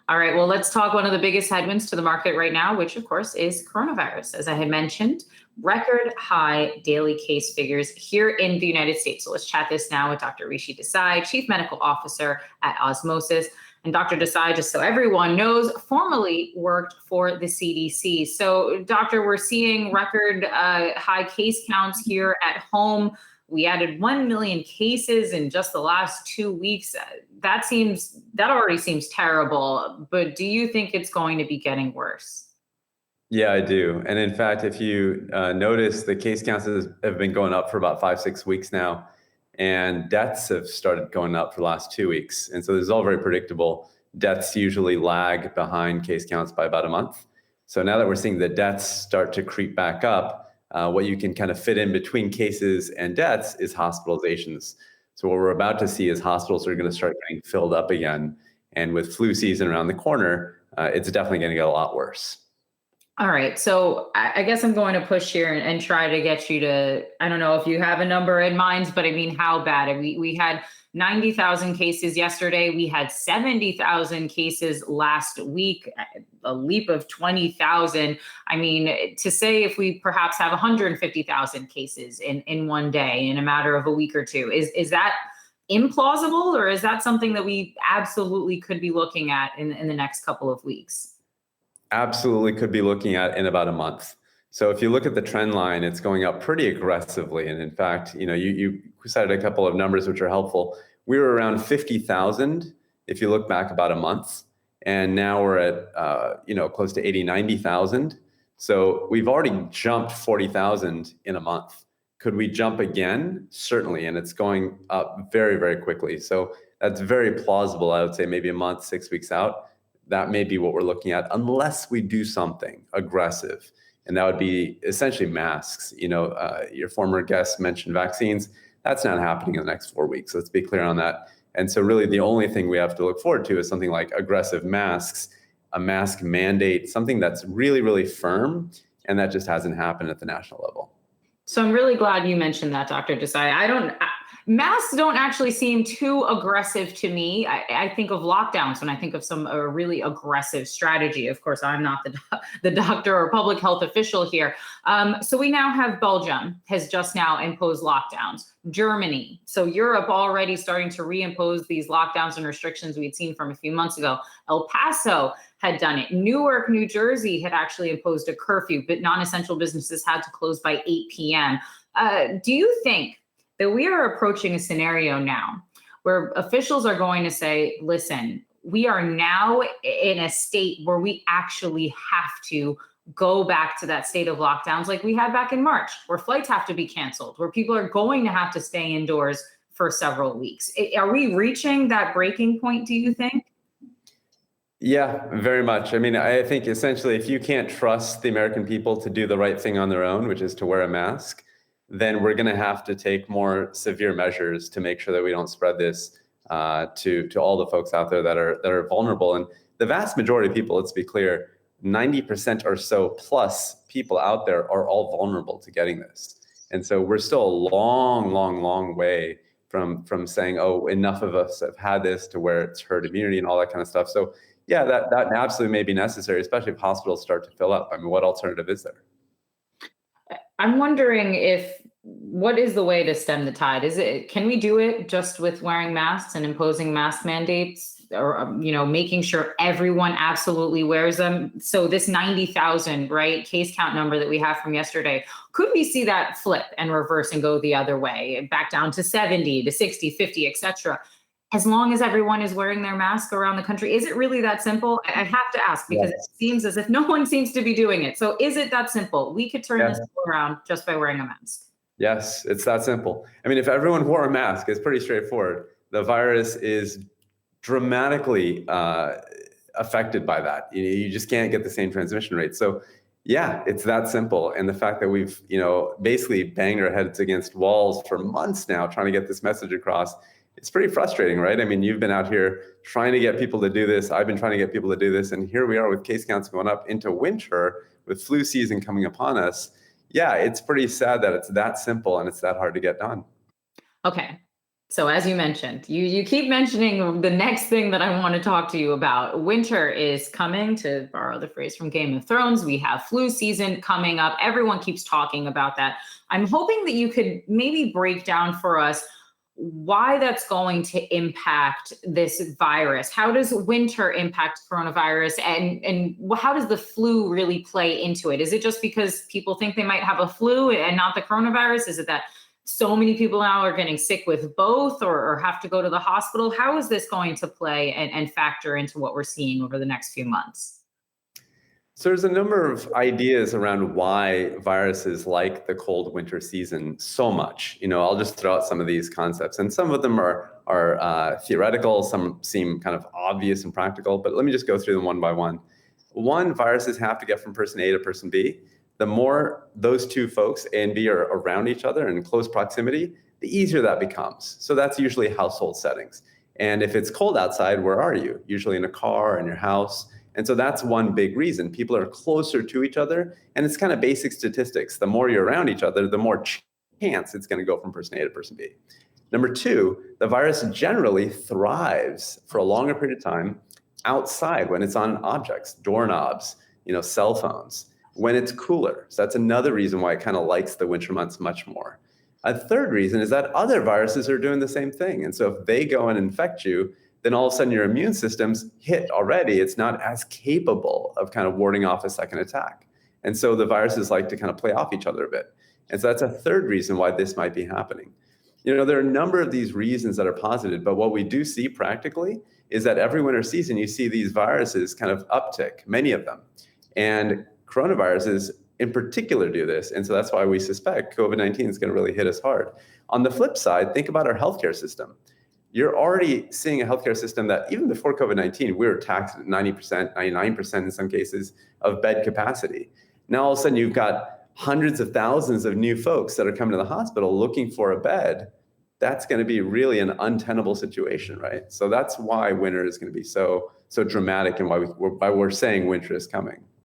All right, well, let's talk one of the biggest headwinds to the market right now, which of course is coronavirus. As I had mentioned, record high daily case figures here in the United States. So let's chat this now with Dr. Rishi Desai, Chief Medical Officer at Osmosis. And Dr. Desai, just so everyone knows, formerly worked for the CDC. So, Doctor, we're seeing record high case counts here at home. We added 1 million cases in just the last 2 weeks. That already seems terrible. But do you think it's going to be getting worse? Yeah, I do. And in fact, if you notice, the case counts have been going up for about 5-6 weeks now, and deaths have started going up for the last 2 weeks. And so this is all very predictable. Deaths usually lag behind case counts by about a month. So now that we're seeing the deaths start to creep back up, what you can kind of fit in between cases and deaths is hospitalizations. So what we're about to see is hospitals are going to start getting filled up again. And with flu season around the corner, it's definitely going to get a lot worse. All right. So I guess I'm going to push here and try to get you to, I don't know if you have a number in mind, but I mean, how bad? We had 90,000 cases yesterday. We had 70,000 cases last week, a leap of 20,000. I mean, to say if we perhaps have 150,000 cases in one day in a matter of a week or two, is that implausible, or is that something that we absolutely could be looking at in the next couple of weeks? Absolutely could be looking at in about a month. So if you look at the trend line, it's going up pretty aggressively. And in fact, you cited a couple of numbers which are helpful. We were around 50,000 if you look back about a month, and now we're at close to 80, 90,000. So we've already jumped 40,000 in a month. Could we jump again? Certainly, and it's going up very, very quickly. So that's very plausible. I would say maybe a month, 6 weeks out. That may be what we're looking at, unless we do something aggressive. And that would be essentially masks. Your former guest mentioned vaccines. That's not happening in the next 4 weeks. Let's be clear on that. And so really the only thing we have to look forward to is something like aggressive masks, a mask mandate, something that's really, really firm. And that just hasn't happened at the national level. So I'm really glad you mentioned that, Dr. Desai. Masks don't actually seem too aggressive to me. I think of lockdowns when I think of some really aggressive strategy. Of course, I'm not the doctor or public health official here. So we now have Belgium has just now imposed lockdowns. Germany, so Europe already starting to reimpose these lockdowns and restrictions we'd seen from a few months ago. El Paso had done it. Newark, New Jersey had actually imposed a curfew, but non-essential businesses had to close by 8 p.m. Do you think that we are approaching a scenario now where officials are going to say, listen, we are now in a state where we actually have to go back to that state of lockdowns like we had back in March, where flights have to be canceled, where people are going to have to stay indoors for several weeks? Are we reaching that breaking point, do you think? Yeah, very much. I mean, I think essentially if you can't trust the American people to do the right thing on their own, which is to wear a mask, then we're going to have to take more severe measures to make sure that we don't spread this to all the folks out there that are vulnerable. And the vast majority of people, let's be clear, 90% or so plus people out there are all vulnerable to getting this. And so we're still a long, long, long way from saying, oh, enough of us have had this to where it's herd immunity and all that kind of stuff. So yeah, that absolutely may be necessary, especially if hospitals start to fill up. I mean, what alternative is there? I'm wondering what is the way to stem the tide? Can we do it just with wearing masks and imposing mask mandates, or making sure everyone absolutely wears them? So this 90,000, right, case count number that we have from yesterday, could we see that flip and reverse and go the other way, back down to 70, to 60, 50, etc.? As long as everyone is wearing their mask around the country? Is it really that simple? I have to ask, because It seems as if no one seems to be doing it. So is it that simple? We could turn this around just by wearing a mask. Yes, it's that simple. I mean, if everyone wore a mask, it's pretty straightforward. The virus is dramatically affected by that. You just can't get the same transmission rate. So yeah, it's that simple. And the fact that we've, basically banged our heads against walls for months now trying to get this message across, it's pretty frustrating, right? I mean, you've been out here trying to get people to do this. I've been trying to get people to do this. And here we are with case counts going up into winter with flu season coming upon us. Yeah, it's pretty sad that it's that simple and it's that hard to get done. Okay. So as you mentioned, you keep mentioning the next thing that I want to talk to you about. Winter is coming, to borrow the phrase from Game of Thrones. We have flu season coming up. Everyone keeps talking about that. I'm hoping that you could maybe break down for us why that's going to impact this virus. How does winter impact coronavirus, and how does the flu really play into it? Is it just because people think they might have a flu and not the coronavirus? Is it that so many people now are getting sick with both, or have to go to the hospital? How is this going to play and factor into what we're seeing over the next few months? So there's a number of ideas around why viruses like the cold winter season so much. I'll just throw out some of these concepts, and some of them are theoretical. Some seem kind of obvious and practical, but let me just go through them one by one. One, viruses have to get from person A to person B. The more those two folks, A and B, are around each other in close proximity, the easier that becomes. So that's usually household settings. And if it's cold outside, where are you? Usually in a car, in your house. And so that's one big reason. People are closer to each other, and it's kind of basic statistics. The more you're around each other, the more chance it's going to go from person A to person B. Number two, the virus generally thrives for a longer period of time outside when it's on objects, doorknobs, cell phones, when it's cooler. So that's another reason why it kind of likes the winter months much more. A third reason is that other viruses are doing the same thing. And so if they go and infect you, then all of a sudden your immune system's hit already. It's not as capable of kind of warding off a second attack. And so the viruses like to kind of play off each other a bit. And so that's a third reason why this might be happening. There are a number of these reasons that are posited, but what we do see practically is that every winter season, you see these viruses kind of uptick, many of them. And coronaviruses in particular do this. And so that's why we suspect COVID-19 is going to really hit us hard. On the flip side, think about our healthcare system. You're already seeing a healthcare system that even before COVID-19, we were taxed at 90%, 99% in some cases of bed capacity. Now, all of a sudden, you've got hundreds of thousands of new folks that are coming to the hospital looking for a bed. That's going to be really an untenable situation, right? So that's why winter is going to be so dramatic, and why we're saying winter is coming.